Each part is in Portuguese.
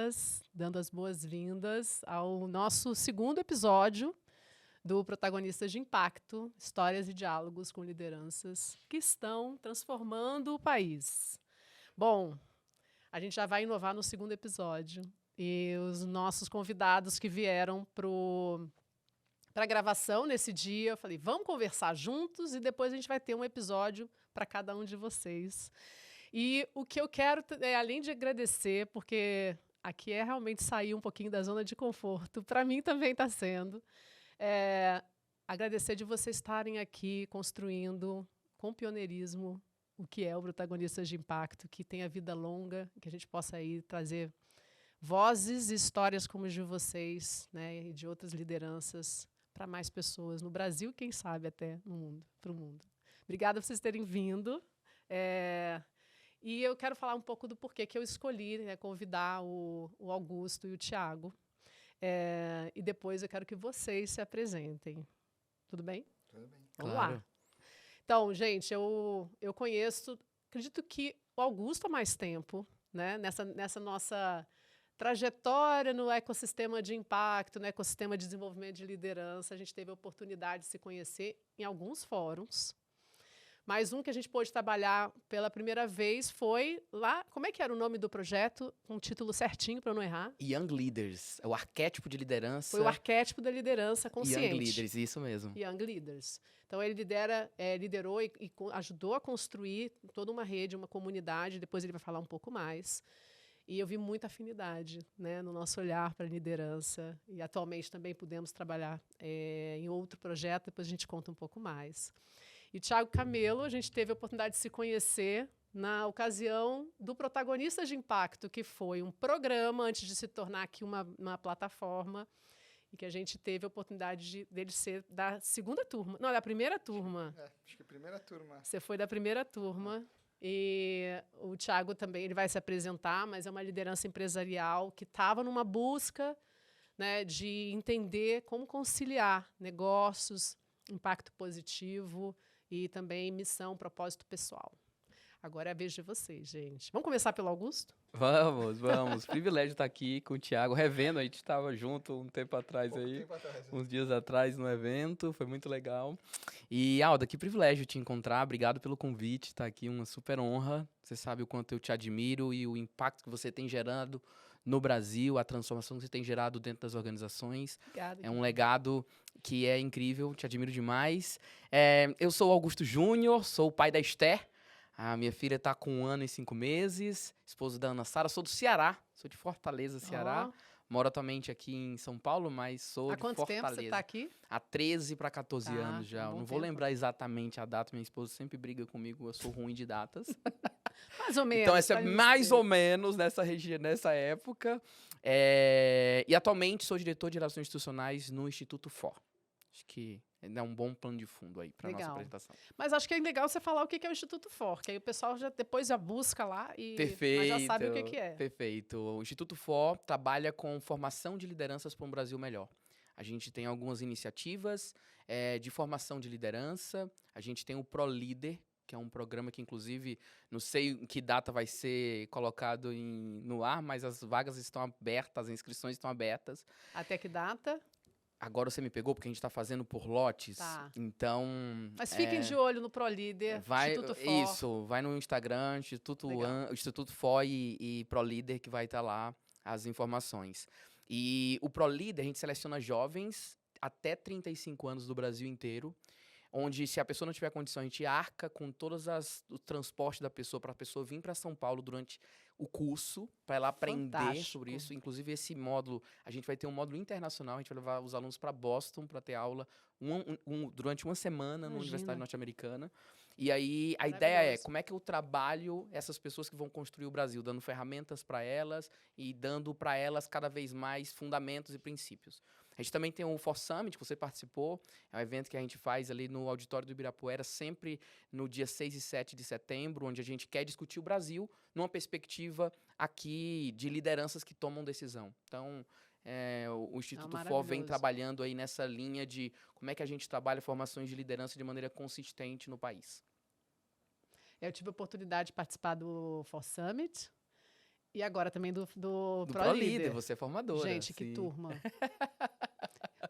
meninas, dando as boas-vindas ao nosso segundo episódio do Protagonistas de Impacto, histórias e diálogos com lideranças que estão transformando o país. Bom, a gente já vai inovar no segundo episódio e os nossos convidados que vieram para a gravação nesse dia, eu falei, vamos conversar juntos e depois a gente vai ter um episódio para cada um de vocês. E o que eu quero, além de agradecer, porque aqui é realmente sair um pouquinho da zona de conforto, para mim também está sendo, agradecer de vocês estarem aqui construindo com pioneirismo o que é o Protagonistas de Impacto, que tenha vida longa, que a gente possa aí trazer vozes e histórias como as de vocês, né, e de outras lideranças para mais pessoas no Brasil, quem sabe até no mundo, para o mundo. Obrigada por vocês terem vindo. E eu quero falar um pouco do porquê que eu escolhi, né, convidar o Augusto e o Thiago. E depois eu quero que vocês se apresentem. Tudo bem? Tudo bem. Vamos Claro. lá. Então, gente, eu conheço, acredito que o Augusto há mais tempo, né, nessa nossa trajetória no ecossistema de impacto, no ecossistema de desenvolvimento de liderança. A gente teve a oportunidade de se conhecer em alguns fóruns. Mas um que a gente pôde trabalhar pela primeira vez foi lá... Como é que era o nome do projeto? Com o título certinho, para eu não errar. Young Leaders, o arquétipo de liderança. Foi o arquétipo da liderança consciente. Young Leaders, isso mesmo. Young Leaders. Então, ele liderou e ajudou a construir toda uma rede, uma comunidade. Depois ele vai falar um pouco mais. E eu vi muita afinidade, né, no nosso olhar para a liderança. E atualmente também podemos trabalhar em outro projeto, depois a gente conta um pouco mais. E Thiago Camelo, a gente teve a oportunidade de se conhecer na ocasião do Protagonistas de Impacto, que foi um programa antes de se tornar aqui uma plataforma, e que a gente teve a oportunidade dele ser da segunda turma. Não, da primeira turma. Acho que a primeira turma. Você foi da primeira turma. E o Thiago também ele vai se apresentar, mas é uma liderança empresarial que estava numa busca, né, de entender como conciliar negócios, impacto positivo e também missão, propósito pessoal. Agora é a vez de vocês, gente. Vamos começar pelo Augusto? Vamos. Privilégio estar aqui com o Thiago, revendo, a gente estava junto um tempo atrás aí, uns dias atrás no evento, foi muito legal. E, Alda, que privilégio te encontrar, obrigado pelo convite, estar aqui, uma super honra. Você sabe o quanto eu te admiro e o impacto que você tem gerado no Brasil, a transformação que você tem gerado dentro das organizações. Obrigada. É um legado que é incrível, te admiro demais. Eu sou Augusto Júnior, sou o pai da Esther. A minha filha está com 1 ano e 5 meses, esposa da Ana Sara. Sou do Ceará, sou de Fortaleza, Ceará. Moro atualmente aqui em São Paulo, mas sou de Fortaleza. Há quanto tempo você está aqui? Há 13 para 14 anos já. Um bom Não vou tempo. lembrar exatamente a data, minha esposa sempre briga comigo, eu sou ruim de datas. Mais ou menos. Então, essa é pode mais dizer. ou menos nessa época. E atualmente sou diretor de Relações Institucionais no Instituto FOR. Acho que dá um bom plano de fundo aí para nossa Legal. apresentação. Mas acho que é legal você falar o que é o Instituto FOR, que aí o pessoal já depois já busca lá e Perfeito. mas já sabe o que é. Perfeito. O Instituto FOR trabalha com formação de lideranças para um Brasil melhor. A gente tem algumas iniciativas de formação de liderança. A gente tem o ProLíder, que é um programa que, inclusive, não sei em que data vai ser colocado no ar, mas as vagas estão abertas, as inscrições estão abertas. Até que data? Agora você me pegou, porque a gente está fazendo por lotes. Tá. Então, Mas fiquem de olho no ProLíder, Instituto FOR. Isso, vai no Instagram, Instituto FOR e ProLíder, que vai estar lá as informações. E o ProLíder, a gente seleciona jovens até 35 anos do Brasil inteiro, onde, se a pessoa não tiver condição, a gente arca com o transporte da pessoa, para a pessoa vir para São Paulo durante o curso, para ela aprender Fantástico. sobre isso. Inclusive, esse módulo, a gente vai ter um módulo internacional, a gente vai levar os alunos para Boston para ter aula durante uma semana Imagina. na Universidade Norte-Americana. E aí, a ideia é, Maravilhoso. como é que eu trabalho essas pessoas que vão construir o Brasil, dando ferramentas para elas e dando para elas cada vez mais fundamentos e princípios. A gente também tem o For Summit, que você participou, é um evento que a gente faz ali no auditório do Ibirapuera, sempre no dia 6 e 7 de setembro, onde a gente quer discutir o Brasil numa perspectiva aqui de lideranças que tomam decisão. Então, o Instituto FOR vem maravilhoso. trabalhando aí nessa linha de como é que a gente trabalha formações de liderança de maneira consistente no país. Eu tive a oportunidade de participar do For Summit E agora também do Do ProLíder. ProLíder, você é formadora. Gente, que sim. turma.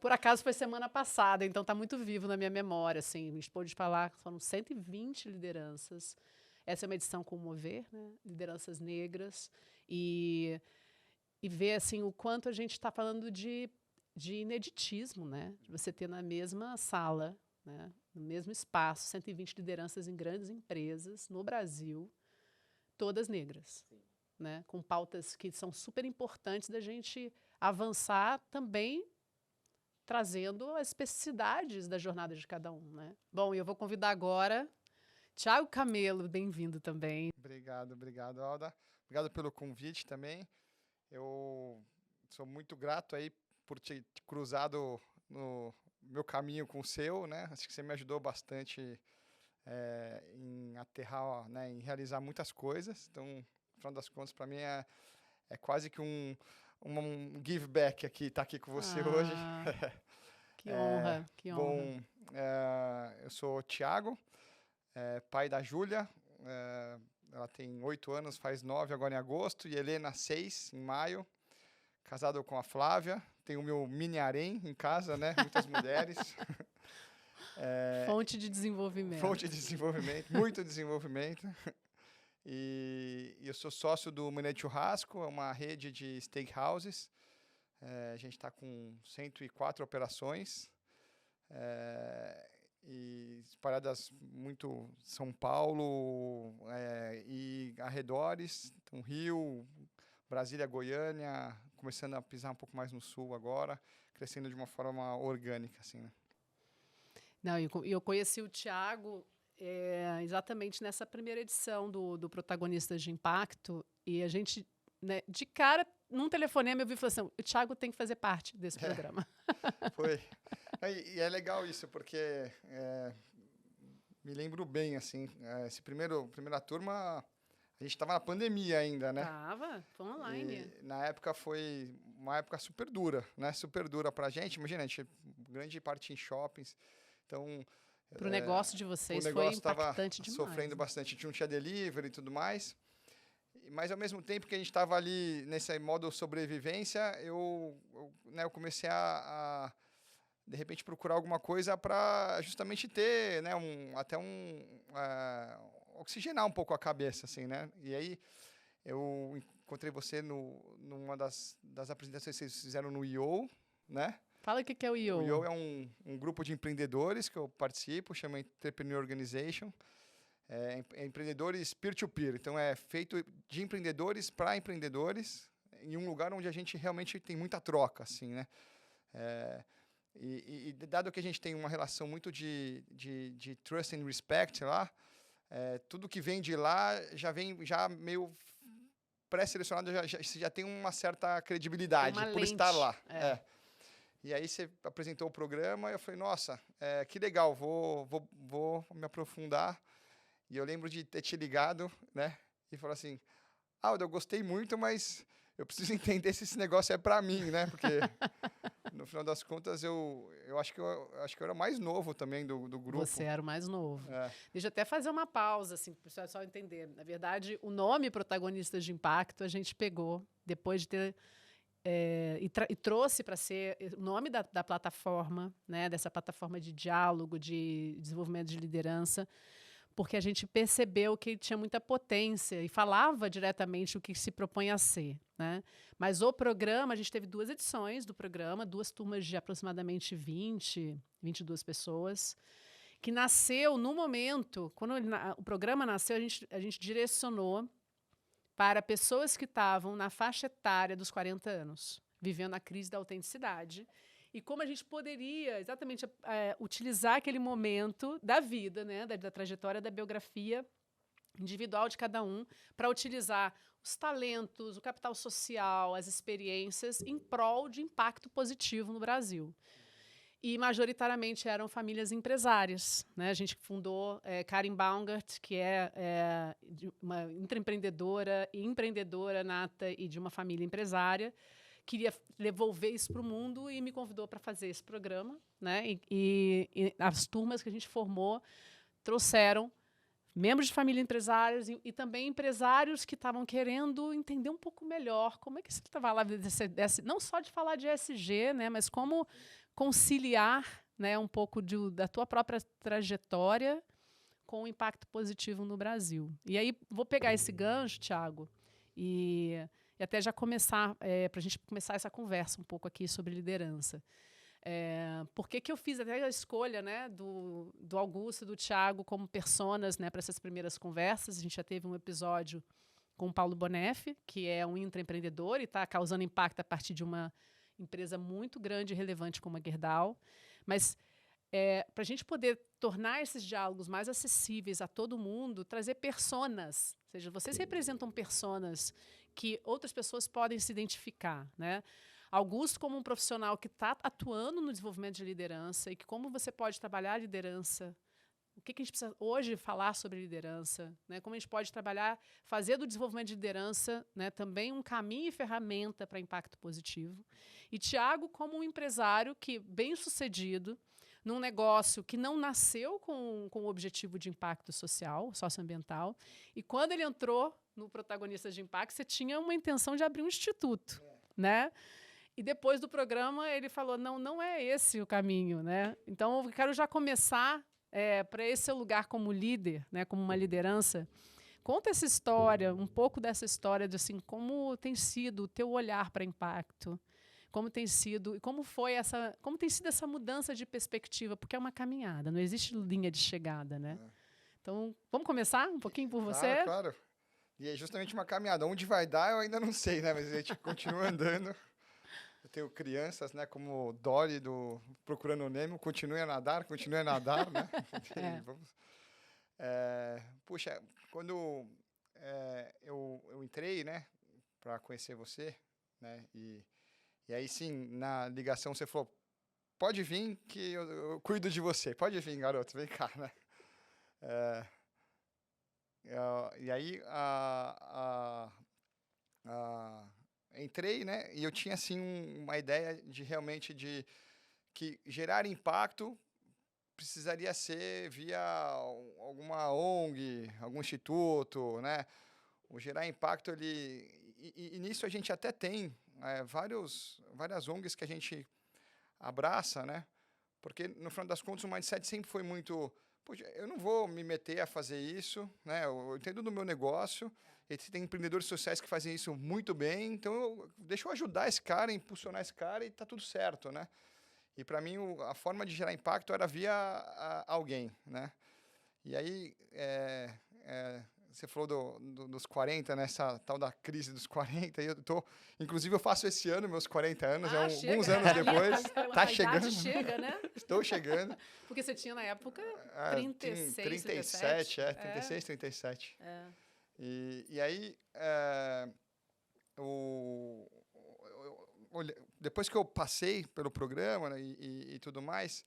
Por acaso foi semana passada, então está muito vivo na minha memória. Assim, a gente pôde falar, foram 120 lideranças. Essa é uma edição com Mover, né? Lideranças negras. E ver assim, o quanto a gente está falando de ineditismo, né? De você ter na mesma sala, né? No mesmo espaço, 120 lideranças em grandes empresas no Brasil, todas negras. Sim. Né? Com pautas que são super importantes da gente avançar também, trazendo as especificidades da jornada de cada um, né? Bom, eu vou convidar agora Thiago Camelo, bem-vindo também. Obrigado, Alda. Obrigado pelo convite também. Eu sou muito grato aí por ter cruzado no meu caminho com o seu, né? Acho que você me ajudou bastante em aterrar, né? Em realizar muitas coisas. Então, no final das contas, para mim é quase que um give back aqui, estar aqui com você hoje. Que honra, que honra. Bom, eu sou o Thiago, pai da Júlia. Ela tem 8 anos, faz 9 agora em agosto, e Helena 6 em maio. Casado com a Flávia. Tenho o meu mini harém em casa, né? Muitas mulheres. Fonte de desenvolvimento. Fonte de desenvolvimento, muito desenvolvimento. E eu sou sócio do Mané Churrasco, é uma rede de steakhouses. A gente está com 104 operações, e espalhadas muito São Paulo e arredores, então Rio, Brasília, Goiânia, começando a pisar um pouco mais no sul agora, crescendo de uma forma orgânica, assim, né? Não, eu conheci o Thiago exatamente nessa primeira edição do Protagonistas de Impacto, e a gente, né, de cara, num telefonema eu vi e falei assim, o Thiago tem que fazer parte desse programa. Foi. E é legal isso, porque me lembro bem, assim, primeira turma, a gente estava na pandemia ainda, né? Foi online. E, na época foi uma época super dura, né? Super dura pra gente. Imagina, a gente grande parte em shoppings. Então, para o negócio de vocês o foi negócio impactante estava demais. sofrendo bastante. A gente não tinha delivery e tudo mais. Mas, ao mesmo tempo que a gente estava ali nesse modo sobrevivência, eu comecei a de repente, procurar alguma coisa para justamente ter, né, oxigenar um pouco a cabeça, assim, né? E aí, eu encontrei você numa das apresentações que vocês fizeram no I.O., né? Fala o que é o I.O. O I.O. é um grupo de empreendedores que eu participo, chama Entrepreneur Organization. É empreendedores peer-to-peer. Então, é feito de empreendedores para empreendedores, em um lugar onde a gente realmente tem muita troca, assim, né? E dado que a gente tem uma relação muito de trust and respect lá, tudo que vem de lá já vem meio pré-selecionado, já tem uma certa credibilidade por estar lá. E aí você apresentou o programa e eu falei, nossa, que legal, vou me aprofundar. E eu lembro de ter te ligado, né? E falar assim, Aldo, eu gostei muito, mas eu preciso entender se esse negócio é para mim, né? Porque no final das contas eu acho que eu era mais novo também do grupo. Você era o mais novo. Deixa eu até fazer uma pausa, assim, para o pessoal entender. Na verdade, o nome Protagonistas de Impacto a gente pegou depois de ter e trouxe para ser o nome da plataforma, né? Dessa plataforma de diálogo, de desenvolvimento de liderança, porque a gente percebeu que ele tinha muita potência e falava diretamente o que se propõe a ser, né? Mas o programa, a gente teve 2 edições do programa, 2 turmas de aproximadamente 22 pessoas, que nasceu no momento, quando o programa nasceu, a gente direcionou para pessoas que estavam na faixa etária dos 40 anos, vivendo a crise da autenticidade, e como a gente poderia exatamente utilizar aquele momento da vida, né, da trajetória, da biografia individual de cada um, para utilizar os talentos, o capital social, as experiências em prol de impacto positivo no Brasil. E, majoritariamente, eram famílias empresárias, né? A gente fundou Karen Baumgart, que é uma intraempreendedora e empreendedora nata e de uma família empresária, queria devolver isso para o mundo e me convidou para fazer esse programa, né? E as turmas que a gente formou trouxeram membros de família empresários e também empresários que estavam querendo entender um pouco melhor como é que você estava lá, não só de falar de ESG, né, mas como conciliar, né, um pouco da tua própria trajetória com o impacto positivo no Brasil. E aí, vou pegar esse gancho, Thiago, e até já começar, para a gente começar essa conversa um pouco aqui sobre liderança. Por que eu fiz até a escolha, né, do Augusto e do Thiago como personas, né, para essas primeiras conversas? A gente já teve um episódio com o Paulo Bonef, que é um intraempreendedor e está causando impacto a partir de uma empresa muito grande e relevante como a Gerdau. Mas para a gente poder tornar esses diálogos mais acessíveis a todo mundo, trazer personas, ou seja, vocês representam personas que outras pessoas podem se identificar, né? Augusto como um profissional que está atuando no desenvolvimento de liderança e que como você pode trabalhar a liderança, o que a gente precisa hoje falar sobre liderança, né? Como a gente pode trabalhar, fazer do desenvolvimento de liderança, né, também um caminho e ferramenta para impacto positivo. E Thiago como um empresário que bem-sucedido num negócio que não nasceu com o objetivo de impacto social, socioambiental, e quando ele entrou no Protagonistas de Impacto, você tinha uma intenção de abrir um instituto, né? E depois do programa, ele falou, não é esse o caminho, né? Então, eu quero já começar para esse seu lugar como líder, né, como uma liderança. Conta essa história, um pouco dessa história de assim, como tem sido o teu olhar para impacto, como tem sido essa mudança de perspectiva, porque é uma caminhada, não existe linha de chegada, né? Então, vamos começar um pouquinho por você? Claro. E é justamente uma caminhada. Onde vai dar, eu ainda não sei, né? Mas a gente continua andando. Eu tenho crianças, né, como Dory do Procurando Nemo, continue a nadar, né? Puxa, quando eu entrei, né, para conhecer você, né, e aí sim, na ligação você falou, pode vir que eu cuido de você, pode vir, garoto, vem cá, né? E aí, entrei, né, e eu tinha, assim, uma ideia de realmente que gerar impacto precisaria ser via alguma ONG, algum instituto, né? O gerar impacto, e nisso a gente até tem várias ONGs que a gente abraça, né? Porque, no final das contas, o mindset sempre foi muito... Poxa, eu não vou me meter a fazer isso, né? Eu entendo do meu negócio, e tem empreendedores sociais que fazem isso muito bem, então deixa eu ajudar esse cara, impulsionar esse cara e tá tudo certo, né? E para mim a forma de gerar impacto era via alguém, né? E aí você falou dos 40, né? Essa tal da crise dos 40, e inclusive eu faço esse ano meus 40 anos, alguns anos depois, tá chegando. Chega, né? Estou chegando. Porque você tinha na época 36, 37. 36, 37. E aí, depois que eu passei pelo programa, né, e tudo mais,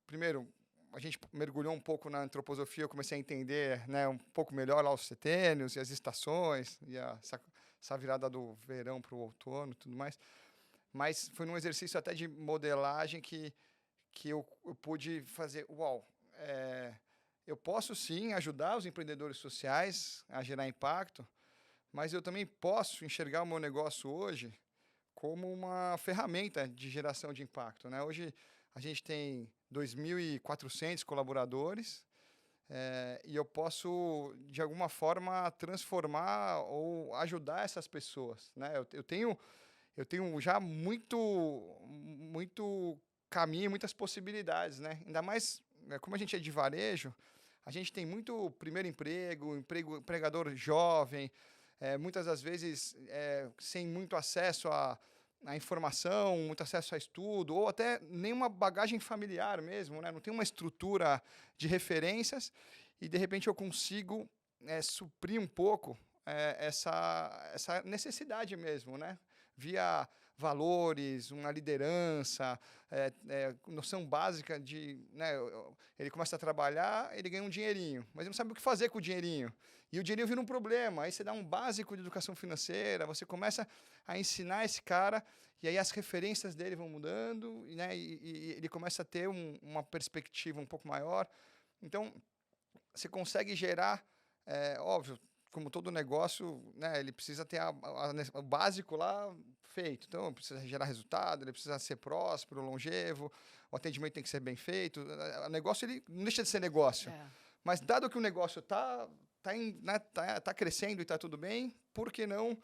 primeiro, a gente mergulhou um pouco na antroposofia, eu comecei a entender, né, um pouco melhor lá os setênios e as estações, e essa virada do verão para o outono e tudo mais. Mas foi num exercício até de modelagem que eu pude fazer, eu posso sim ajudar os empreendedores sociais a gerar impacto, mas eu também posso enxergar o meu negócio hoje como uma ferramenta de geração de impacto, né? Hoje a gente tem 2.400 colaboradores e eu posso, de alguma forma, transformar ou ajudar essas pessoas, né? Eu tenho já muito caminho, muitas possibilidades, né? Ainda mais, como a gente é de varejo, a gente tem muito primeiro empregador jovem, muitas das vezes sem muito acesso à informação, muito acesso a estudo, ou até nenhuma bagagem familiar mesmo, né? Não tem uma estrutura de referências e, de repente, eu consigo suprir um pouco essa necessidade mesmo, né? Via valores, uma liderança, noção básica de... Né, ele começa a trabalhar, ele ganha um dinheirinho, mas ele não sabe o que fazer com o dinheirinho. E o dinheirinho vira um problema. Aí você dá um básico de educação financeira, você começa a ensinar esse cara, e aí as referências dele vão mudando, né, e ele começa a ter uma perspectiva um pouco maior. Então, você consegue gerar, óbvio, como todo negócio, né, ele precisa ter o básico lá feito. Então, precisa gerar resultado, ele precisa ser próspero, longevo, o atendimento tem que ser bem feito. O negócio, ele não deixa de ser negócio. Mas, dado que o negócio está crescendo e está tudo bem, por que não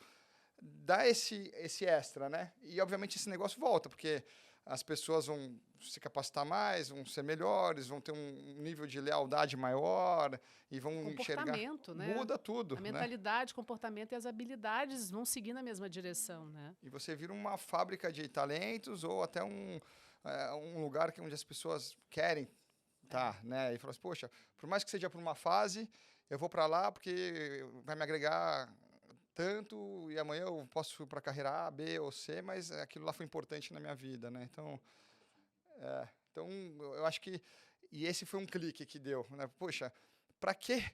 dar esse extra, né? E, obviamente, esse negócio volta, porque as pessoas vão se capacitar mais, vão ser melhores, vão ter um nível de lealdade maior e vão enxergar. Né? Muda tudo. A mentalidade, comportamento e as habilidades vão seguir na mesma direção, né? E você vira uma fábrica de talentos ou até um lugar onde as pessoas querem estar, né? E fala assim, poxa, por mais que seja por uma fase, eu vou para lá porque vai me agregar tanto, e amanhã eu posso ir para a carreira A, B ou C, mas aquilo lá foi importante na minha vida, né? Então, eu acho que... E esse foi um clique que deu, né? Poxa, para quê?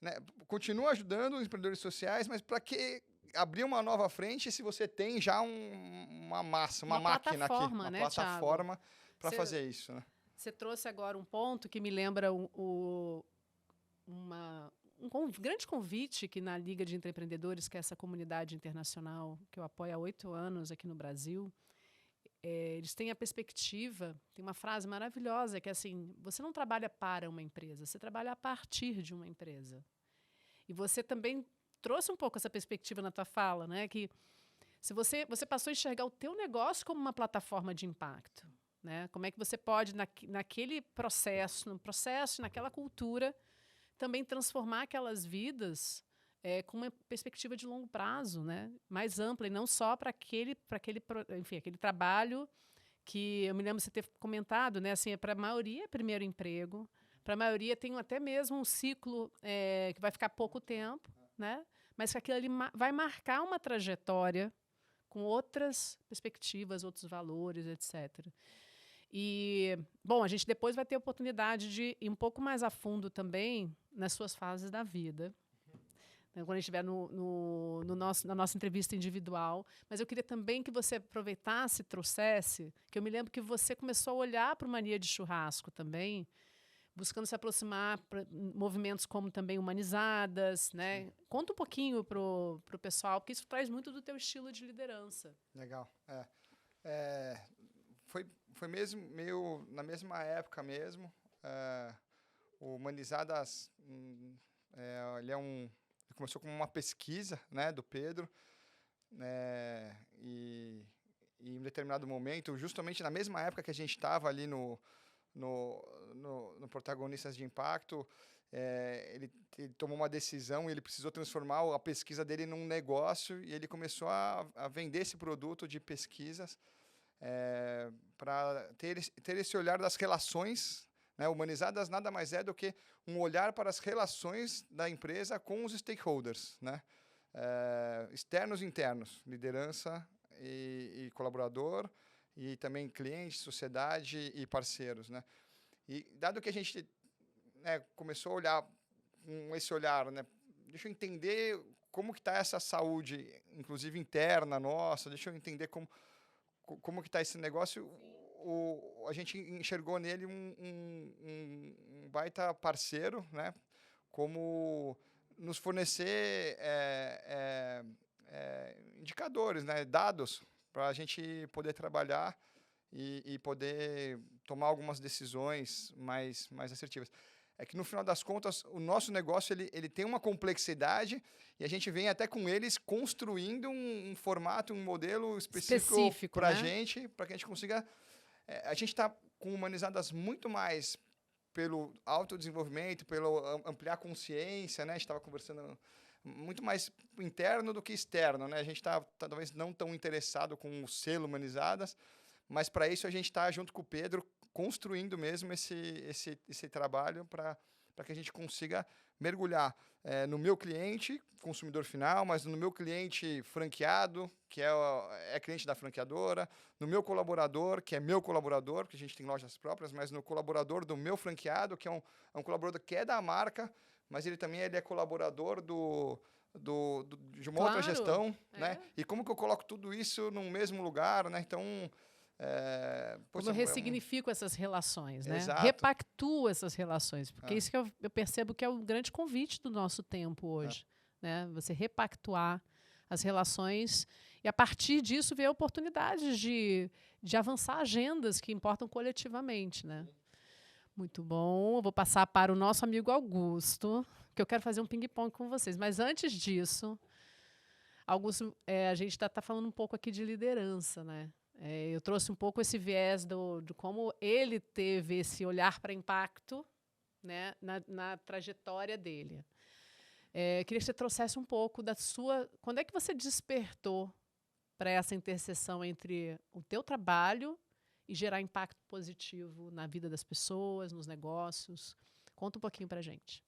Né? Continua ajudando os empreendedores sociais, mas para que abrir uma nova frente se você tem já uma massa, uma máquina aqui, uma plataforma para fazer isso, né? Você trouxe agora um ponto que me lembra um grande convite que na Liga de Empreendedores, que é essa comunidade internacional que eu apoio há 8 anos aqui no Brasil, eles têm a perspectiva, tem uma frase maravilhosa que é assim, você não trabalha para uma empresa, você trabalha a partir de uma empresa. E você também trouxe um pouco essa perspectiva na tua fala, né? Que se você passou a enxergar o teu negócio como uma plataforma de impacto, né? Como é que você pode, naquele processo, naquela cultura, também transformar aquelas vidas com uma perspectiva de longo prazo, né? Mais ampla, e não só para aquele trabalho que eu me lembro de você ter comentado, né? Assim, para a maioria é primeiro emprego, para a maioria tem até mesmo um ciclo que vai ficar pouco tempo, né? Mas que aquilo ali vai marcar uma trajetória com outras perspectivas, outros valores, etc. E, bom, a gente depois vai ter a oportunidade de ir um pouco mais a fundo também nas suas fases da vida, quando a gente estiver na nossa entrevista individual. Mas eu queria também que você aproveitasse e trouxesse, que eu me lembro que você começou a olhar para o Mania de Churrasco também, buscando se aproximar para movimentos como também Humanizadas, né? Conta um pouquinho para o pessoal, porque isso traz muito do teu estilo de liderança. Legal. Foi mesmo meio na mesma época mesmo. O Humanizadas, ele começou como uma pesquisa, né, do Pedro, e em um determinado momento, justamente na mesma época que a gente estava ali no Protagonistas de Impacto, ele tomou uma decisão e ele precisou transformar a pesquisa dele num negócio, e ele começou a vender esse produto de pesquisas para ter esse olhar das relações, né? Humanizadas nada mais é do que um olhar para as relações da empresa com os stakeholders, né? Externos e internos, liderança e colaborador, e também cliente, sociedade e parceiros, né? E dado que a gente começou a olhar com esse olhar, né? Deixa eu entender como que está essa saúde, inclusive interna nossa, deixa eu entender como que está esse negócio. A gente enxergou nele um baita parceiro, né? Como nos fornecer indicadores, né? Dados, para a gente poder trabalhar e poder tomar algumas decisões mais assertivas. É que, no final das contas, o nosso negócio ele tem uma complexidade, e a gente vem até com eles construindo um formato, um modelo específico para a gente, para que a gente consiga... a gente está com Humanizadas muito mais pelo autodesenvolvimento, pelo ampliar a consciência, né? A gente estava conversando muito mais interno do que externo, né? A gente está talvez não tão interessado com o selo Humanizadas, mas para isso a gente está junto com o Pedro construindo mesmo esse trabalho para que a gente consiga mergulhar no meu cliente, consumidor final, mas no meu cliente franqueado, que é cliente da franqueadora, no meu colaborador, que é meu colaborador, porque a gente tem lojas próprias, mas no colaborador do meu franqueado, que é um colaborador que é da marca, mas ele também é colaborador de uma outra gestão, né? E como que eu coloco tudo isso no mesmo lugar, né? Então, Como eu ressignifico essas relações, né? Exato. Repactuo essas relações, porque isso que eu percebo que é o grande convite do nosso tempo hoje, né? Você repactuar as relações e, a partir disso, ver oportunidades de avançar agendas que importam coletivamente, né? Muito bom. Eu vou passar para o nosso amigo Augusto, que eu quero fazer um ping-pong com vocês. Mas, antes disso, Augusto, a gente está falando um pouco aqui de liderança, né? Eu trouxe um pouco esse viés de como ele teve esse olhar para impacto, né, na trajetória dele. Queria que você trouxesse um pouco da sua... Quando é que você despertou para essa interseção entre o teu trabalho e gerar impacto positivo na vida das pessoas, nos negócios? Conta um pouquinho para a gente.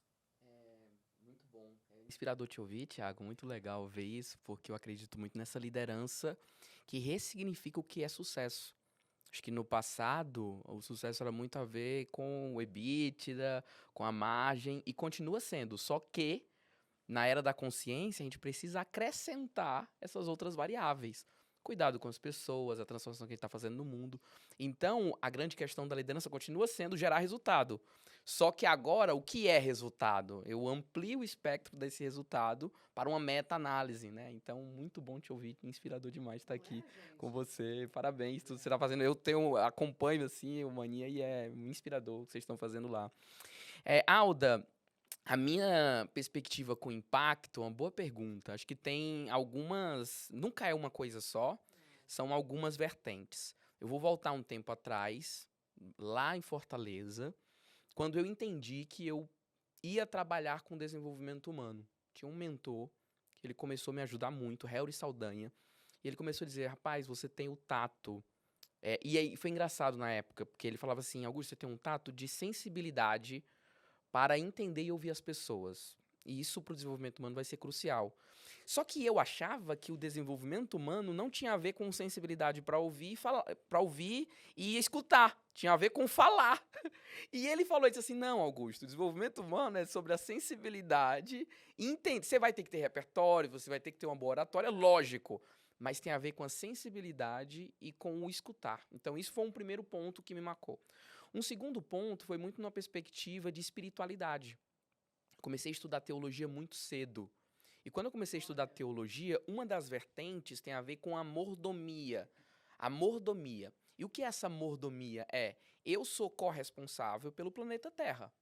Muito bom. É inspirador te ouvir, Thiago. Muito legal ver isso, porque eu acredito muito nessa liderança que ressignifica o que é sucesso. Acho que no passado, o sucesso era muito a ver com o EBITDA, com a margem, e continua sendo. Só que, na era da consciência, a gente precisa acrescentar essas outras variáveis. Cuidado com as pessoas, a transformação que a gente está fazendo no mundo. Então, a grande questão da liderança continua sendo gerar resultado. Só que agora, o que é resultado? Eu amplio o espectro desse resultado para uma meta-análise, né? Então, muito bom te ouvir, inspirador demais estar aqui com você. Parabéns, tudo que você está fazendo. Acompanho, assim, o Mania, e é inspirador o que vocês estão fazendo lá. Alda, a minha perspectiva com impacto é uma boa pergunta. Acho que tem algumas... Nunca é uma coisa só, são algumas vertentes. Eu vou voltar um tempo atrás, lá em Fortaleza, quando eu entendi que eu ia trabalhar com desenvolvimento humano. Tinha um mentor, que ele começou a me ajudar muito, Helry Saldanha, e ele começou a dizer, rapaz, você tem o tato. E aí foi engraçado na época, porque ele falava assim, Augusto, você tem um tato de sensibilidade para entender e ouvir as pessoas. E isso para o desenvolvimento humano vai ser crucial. Só que eu achava que o desenvolvimento humano não tinha a ver com sensibilidade para ouvir e escutar. Tinha a ver com falar. E ele falou isso assim, não, Augusto, o desenvolvimento humano é sobre a sensibilidade. Entende? Você vai ter que ter repertório, você vai ter que ter uma boa oratória, lógico. Mas tem a ver com a sensibilidade e com o escutar. Então, isso foi um primeiro ponto que me marcou. Um segundo ponto foi muito numa perspectiva de espiritualidade. Comecei a estudar teologia muito cedo. E quando eu comecei a estudar teologia, uma das vertentes tem a ver com a mordomia. A mordomia. E o que é essa mordomia? Eu sou corresponsável pelo planeta Terra.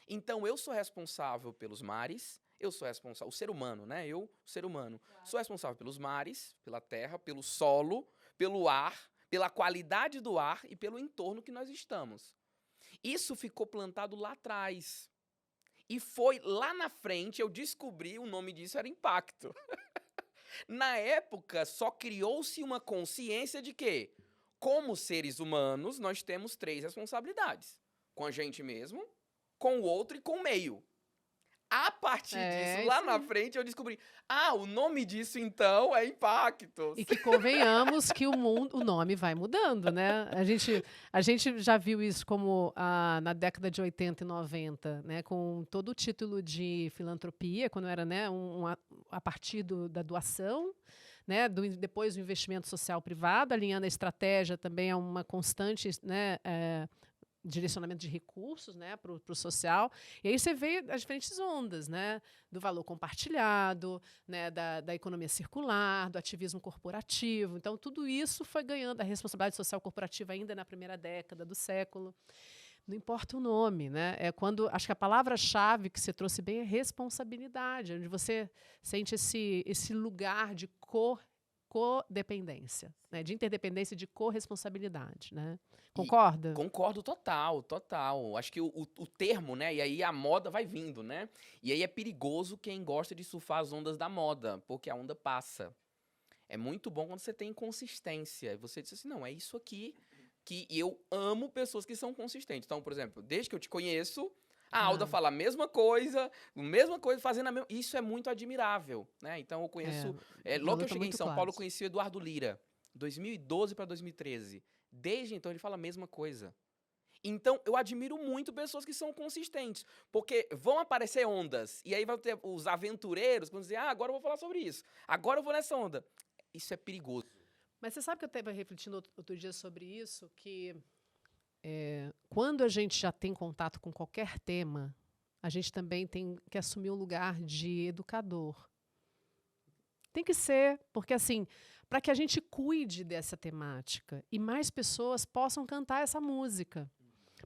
Então, eu sou responsável pelos mares, eu sou responsável, o ser humano, né? Eu, ser humano, sou responsável pelos mares, pela terra, pelo solo, pelo ar, pela qualidade do ar e pelo entorno que nós estamos. Isso ficou plantado lá atrás. E foi lá na frente, eu descobri, o nome disso era impacto. Na época, só criou-se uma consciência de que, como seres humanos, nós temos 3 responsabilidades. Com a gente mesmo, com o outro e com o meio. A partir disso, lá na frente, eu descobri, o nome disso, então, é impacto. E que convenhamos que o nome vai mudando, né? A gente já viu isso como na década de 80 e 90, né? Com todo o título de filantropia, quando era, né, a partir da doação, né? Depois do investimento social privado, alinhando a estratégia também a uma constante, né, direcionamento de recursos, né, para o social. E aí você vê as diferentes ondas, né, do valor compartilhado, né, da economia circular, do ativismo corporativo. Então, tudo isso foi ganhando a responsabilidade social corporativa ainda na primeira década do século. Não importa o nome, né? Acho que a palavra-chave que você trouxe bem é responsabilidade, onde você sente esse lugar de codependência, né? De interdependência e de corresponsabilidade, né? Concorda? Concordo total. Acho que o termo, né? E aí a moda vai vindo, né? E aí é perigoso quem gosta de surfar as ondas da moda, porque a onda passa. É muito bom quando você tem consistência. E você diz assim, não, é isso aqui que eu amo pessoas que são consistentes. Então, por exemplo, desde que eu te conheço, a Alda fala a mesma coisa, fazendo a mesma... Isso é muito admirável, né? Então, eu conheço... logo que eu cheguei em São Paulo, eu conheci o Eduardo Lira, 2012 para 2013. Desde então, ele fala a mesma coisa. Então, eu admiro muito pessoas que são consistentes, porque vão aparecer ondas, e aí vai ter os aventureiros que vão dizer, agora eu vou falar sobre isso, agora eu vou nessa onda. Isso é perigoso. Mas você sabe que eu estava refletindo outro dia sobre isso, que quando a gente já tem contato com qualquer tema, a gente também tem que assumir um lugar de educador. Tem que ser, porque assim, para que a gente cuide dessa temática e mais pessoas possam cantar essa música,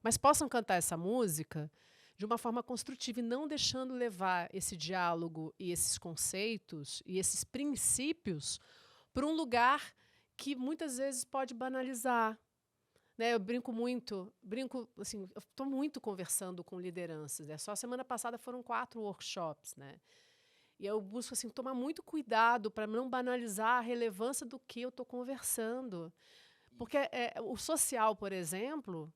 mas possam cantar essa música de uma forma construtiva e não deixando levar esse diálogo e esses conceitos e esses princípios para um lugar que muitas vezes pode banalizar. Né, eu brinco assim, eu estou muito conversando com lideranças. Né? Só semana passada foram 4 workshops, né? E eu busco assim, tomar muito cuidado para não banalizar a relevância do que eu estou conversando. Porque o social, por exemplo,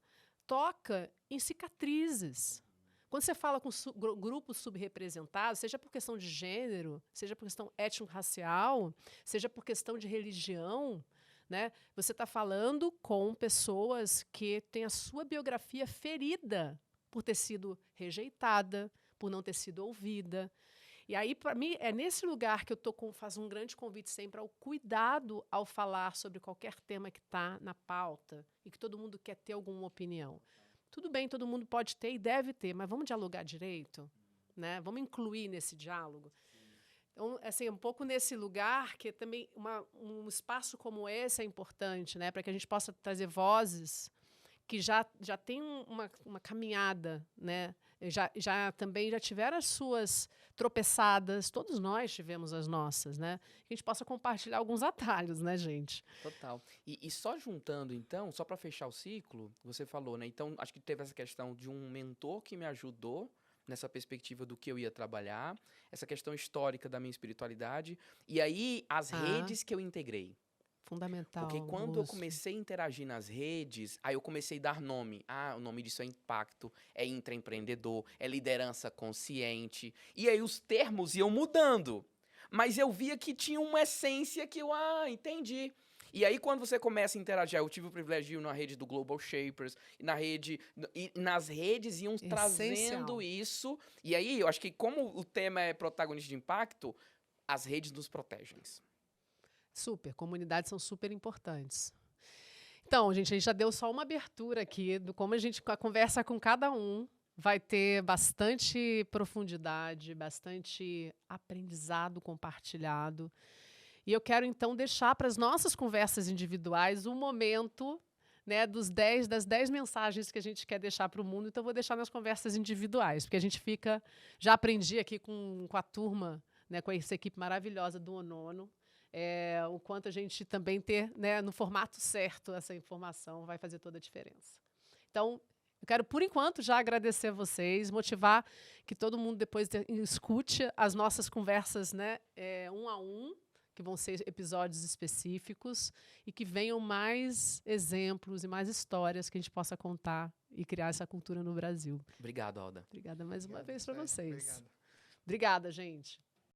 toca em cicatrizes. Quando você fala com grupos subrepresentados, seja por questão de gênero, seja por questão étnico-racial, seja por questão de religião, né, você está falando com pessoas que têm a sua biografia ferida por ter sido rejeitada, por não ter sido ouvida. E aí, para mim, é nesse lugar que eu faço um grande convite sempre ao cuidado ao falar sobre qualquer tema que está na pauta e que todo mundo quer ter alguma opinião. Tudo bem, todo mundo pode ter e deve ter, mas vamos dialogar direito? Né? Vamos incluir nesse diálogo? Então, assim, um pouco nesse lugar que também um espaço como esse é importante, né? Para que a gente possa trazer vozes que já tem uma caminhada, né? Também já tiveram as suas tropeçadas, todos nós tivemos as nossas, né? Que a gente possa compartilhar alguns atalhos, né, gente? Total. E só juntando, então, só para fechar o ciclo, você falou, né? Então, acho que teve essa questão de um mentor que me ajudou nessa perspectiva do que eu ia trabalhar, essa questão histórica da minha espiritualidade, e aí as redes que eu integrei. Fundamental. Porque quando eu comecei a interagir nas redes, aí eu comecei a dar nome. O nome disso é impacto, é intraempreendedor, é liderança consciente. E aí os termos iam mudando. Mas eu via que tinha uma essência que eu, entendi. E aí, quando você começa a interagir, eu tive o privilégio de ir na rede do Global Shapers, e nas redes iam trazendo isso. E aí, eu acho que como o tema é protagonista de impacto, as redes nos protegem. Super, comunidades são super importantes. Então, gente, a gente já deu só uma abertura aqui do como a conversa com cada um vai ter bastante profundidade, bastante aprendizado compartilhado. E eu quero, então, deixar para as nossas conversas individuais um momento, né, das 10 mensagens que a gente quer deixar para o mundo. Então, eu vou deixar nas conversas individuais, porque a gente fica... Já aprendi aqui com a turma, né, com essa equipe maravilhosa do ONONO, o quanto a gente também ter, né, no formato certo essa informação vai fazer toda a diferença. Então, eu quero, por enquanto, já agradecer a vocês, motivar que todo mundo depois escute as nossas conversas, né, 1 a 1, que vão ser episódios específicos, e que venham mais exemplos e mais histórias que a gente possa contar e criar essa cultura no Brasil. Obrigado, Alda. Obrigada mais uma vez para vocês. Obrigado. Obrigada, gente.